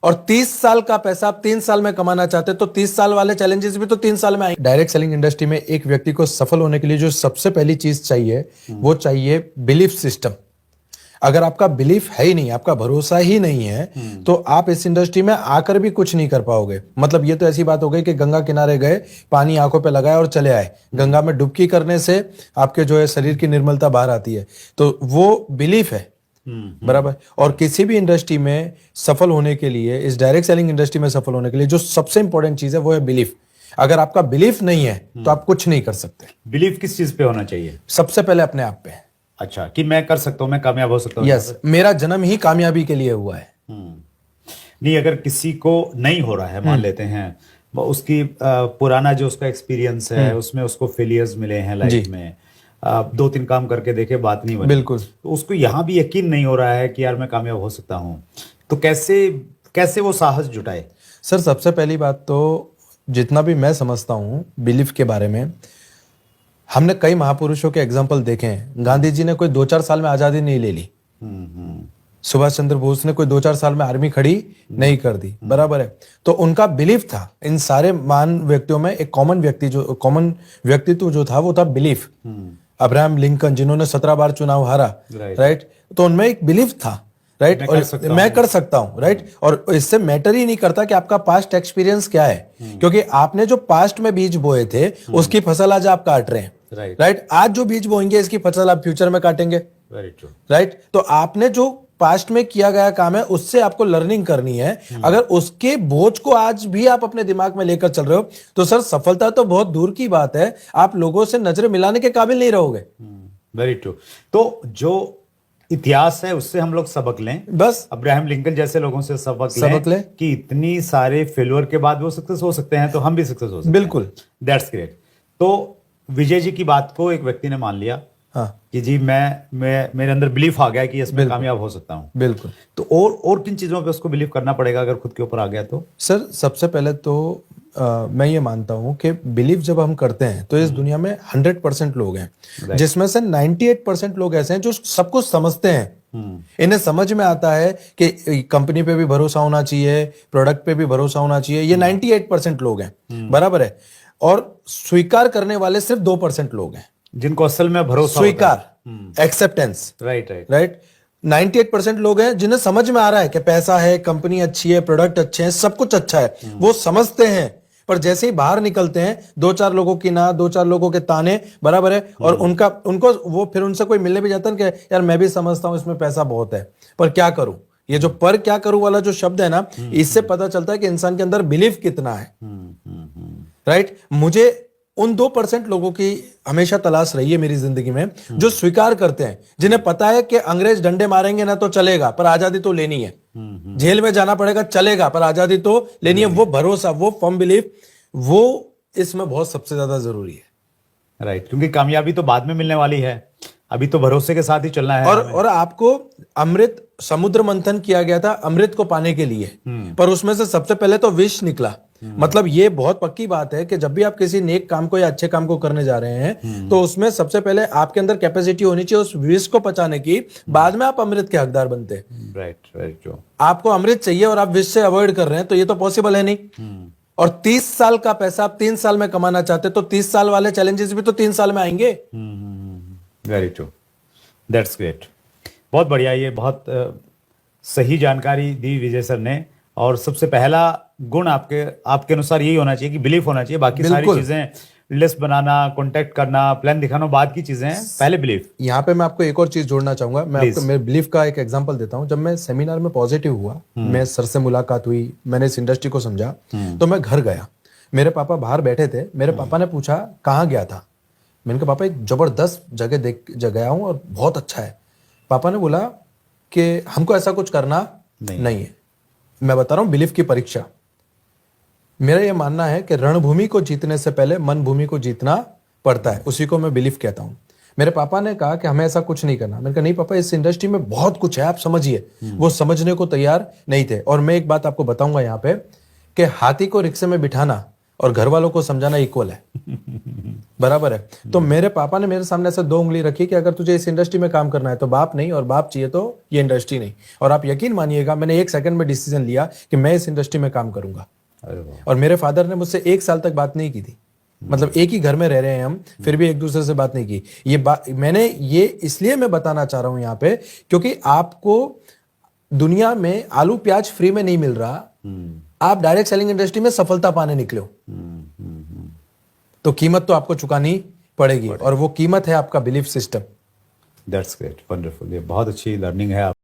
और 30 साल का पैसा आप 3 साल में कमाना चाहते हैं तो 30 साल वाले चैलेंजेस भी तो 3 साल में आएंगे। डायरेक्ट सेलिंग इंडस्ट्री में एक व्यक्ति को सफल होने के लिए जो सबसे पहली चीज चाहिए वो चाहिए बिलीफ सिस्टम। अगर आपका बिलीफ है ही नहीं, आपका भरोसा ही नहीं है, तो आप इस इंडस्ट्री में आकर भी कुछ नहीं कर पाओगे। मतलब ये तो ऐसी बात हो गई कि गंगा किनारे गए, पानी आंखों पे लगाया और चले आए। गंगा में डुबकी करने से आपके जो है शरीर की निर्मलता बाहर आती है, तो वो बिलीफ है। बराबर। और किसी भी इंडस्ट्री में सफल होने के लिए, इस डायरेक्ट सेलिंग इंडस्ट्री में सफल होने के लिए जो सबसे इंपॉर्टेंट चीज है वो है बिलीफ। अगर आपका बिलीफ नहीं है तो आप कुछ नहीं कर सकते। बिलीव किस चीज पे होना चाहिए? सबसे पहले अपने आप पे। अच्छा, कि मैं कर सकता हूं, मैं कामयाब हो सकता हूं। यस, मेरा जन्म ही कामयाबी के लिए हुआ है। नहीं, अगर किसी को नहीं हो रहा है, मान लेते हैं वो उसकी पुराना जो उसका एक्सपीरियंस है उसमें उसको फेलियर्स मिले हैं लाइफ में, 2-3 काम करके देखे, बात नहीं बनी, बिल्कुल। तो उसको यहाँ भी यकीन नहीं हो रहा है कि यार मैं कामयाब हो सकता हूँ, तो कैसे कैसे वो साहस जुटाए? सर, सबसे पहली बात तो जितना भी मैं समझता हूँ बिलीफ के बारे में, हमने कई महापुरुषों के एग्जाम्पल देखे हैं। गांधी जी ने कोई 2-4 साल में आजादी नहीं ले ली। सुभाष चंद्र बोस ने कोई 2-4 साल में आर्मी खड़ी नहीं कर दी। बराबर है। तो उनका बिलीफ था। इन सारे महान व्यक्तियों में एक कॉमन व्यक्तित्व जो था वो था बिलीफ। अब्राहम लिंकन, जिन्होंने 17 बार चुनाव हारा, राइट, तो उनमें एक बिलीफ था, राइट, और मैं कर सकता हूं, राइट। और इससे मैटर ही नहीं करता कि आपका पास्ट एक्सपीरियंस क्या है, क्योंकि आपने जो पास्ट में बीज बोए थे उसकी फसल आज आप काट रहे हैं, राइट। आज जो बीज बोएंगे इसकी फसल आप फ्यूचर में काटेंगे, राइट। तो आपने जो पास्ट में किया गया काम है उससे आपको लर्निंग करनी है। अगर उसके बोझ को आज भी आप अपने दिमाग में लेकर चल रहे हो तो सर सफलता तो बहुत दूर की बात है, आप लोगों से नजरें मिलाने के काबिल नहीं रहोगे। Very true. तो जो इतिहास है उससे हम लोग सबक लें, बस अब्राहम लिंकन जैसे लोगों से सबक लें कि इतनी सारे फेलियर के बाद वो सक्सेस हो सकते हैं, तो हम भी सक्सेस हो सकते हैं। बिल्कुल, दैट्स ग्रेट। तो विजय जी की बात को एक व्यक्ति ने मान लिया, हाँ, कि जी मैं मेरे अंदर बिलीफ आ गया कि इसमें कामयाब हो सकता हूं। बिल्कुल। तो और किन चीजों पे उसको बिलीव करना पड़ेगा अगर खुद के ऊपर आ गया तो? सर, सबसे पहले तो मैं ये मानता हूं कि बिलीव जब हम करते हैं तो इस दुनिया में 100% लोग हैं, जिसमें से 98% लोग ऐसे हैं जो सब कुछ समझते हैं। इन्हें समझ में आता है कि कंपनी पे भी भरोसा होना चाहिए, प्रोडक्ट पे भी भरोसा होना चाहिए। ये 98% लोग हैं, बराबर है। और स्वीकार करने वाले सिर्फ 2% लोग हैं, जिनको असल में भरोसा, स्वीकार, एक्सेप्टेंस, राइट। 98% लोग हैं जिन्हें समझ में आ रहा है कि पैसा है, कंपनी अच्छी है, प्रोडक्ट अच्छे हैं, सब कुछ अच्छा है, वो समझते हैं। पर जैसे ही बाहर निकलते हैं, 2-4 लोगों की ना, 2-4 लोगों के ताने, बराबर है, और उनको वो फिर उनसे कोई मिलने भी जाता है कि यार मैं भी समझता हूं इसमें पैसा बहुत है, पर क्या करूं। ये जो पर क्या करूं वाला जो शब्द है ना, इससे पता चलता है कि इंसान के अंदर बिलीफ कितना है, राइट। मुझे उन 2% लोगों की हमेशा तलाश रही है मेरी जिंदगी में, जो स्वीकार करते हैं, जिन्हें पता है कि अंग्रेज डंडे मारेंगे ना तो चलेगा पर आजादी तो लेनी है, जेल में जाना पड़ेगा चलेगा पर आजादी तो लेनी है। वो भरोसा, वो फर्म बिलीफ, वो इसमें बहुत सबसे ज्यादा जरूरी है, राइट। क्योंकि कामयाबी तो बाद में मिलने वाली है, अभी तो भरोसे के साथ ही चलना है। और आपको अमृत, समुद्र मंथन किया गया था अमृत को पाने के लिए, पर उसमें से सबसे पहले तो विष निकला। मतलब ये बहुत पक्की बात है कि जब भी आप किसी नेक काम को या अच्छे काम को करने जा रहे हैं तो उसमें सबसे पहले आपके अंदर कैपेसिटी होनी चाहिए उस विष को पचाने की, बाद में आप अमृत के हकदार बनते हैं। राइट। आपको अमृत चाहिए और आप विष से अवॉइड कर रहे हैं तो ये तो पॉसिबल है नहीं। और 30 साल का पैसा आप 3 साल में कमाना चाहते तो 30 साल वाले चैलेंजेस भी तो 3 साल में आएंगे। Very true, that's great. बहुत बढ़िया, ये बहुत सही जानकारी दी विजय सर ने। और सबसे पहला गुण आपके अनुसार यही होना चाहिए कि बिलीफ होना चाहिए। बाकी सारी चीजें, लिस्ट बनाना, कांटेक्ट करना, प्लान दिखाना बाद की चीजें हैं, पहले बिलीफ। यहाँ पे मैं आपको एक और चीज जोड़ना चाहूंगा। मैं आपको मेरे बिलीफ का एक एग्जांपल देता हूँ। जब मैं सेमिनार में पॉजिटिव हुआ, मैं सर से मुलाकात हुई, मैंने इस इंडस्ट्री को समझा, तो मैं घर गया। मेरे पापा बाहर बैठे थे। मेरे पापा ने पूछा कहाँ गया था। मैंने कहा पापा एक जबरदस्त जगह गया हूँ और बहुत अच्छा है। पापा ने बोला कि हमको ऐसा कुछ करना नहीं है। मैं बता रहा हूँ बिलीफ की परीक्षा। मेरा यह मानना है कि रणभूमि को जीतने से पहले मन भूमि को जीतना पड़ता है, उसी को मैं बिलीफ कहता हूं। मेरे पापा ने कहा कि हमें ऐसा कुछ नहीं करना। मैंने कहा नहीं पापा, इस इंडस्ट्री में बहुत कुछ है, आप समझिए। वो समझने को तैयार नहीं थे। और मैं एक बात आपको बताऊंगा यहाँ पे कि हाथी को रिक्शे में बिठाना और घर वालों को समझाना इक्वल है। बराबर है। तो मेरे पापा ने मेरे सामने ऐसे 2 उंगली रखी कि अगर तुझे इस इंडस्ट्री में काम करना है तो बाप नहीं, और बाप चाहिए तो ये इंडस्ट्री नहीं। और आप यकीन मानिएगा, मैंने 1 सेकंड में डिसीजन लिया कि मैं इस इंडस्ट्री में काम करूंगा। अरे वाह। और मेरे फादर ने मुझसे 1 साल तक बात नहीं की थी। मतलब एक ही घर में रह रहे हैं हम, फिर भी एक दूसरे से बात नहीं की। ये बात मैंने ये इसलिए मैं बताना चाह रहा हूं यहाँ पे, क्योंकि आपको दुनिया में आलू प्याज फ्री में नहीं मिल रहा। आप डायरेक्ट सेलिंग इंडस्ट्री में सफलता पाने निकले हो, तो कीमत तो आपको चुकानी पड़ेगी, और वो कीमत है आपका belief system. That's great, wonderful. ये बहुत अच्छी लर्निंग है आप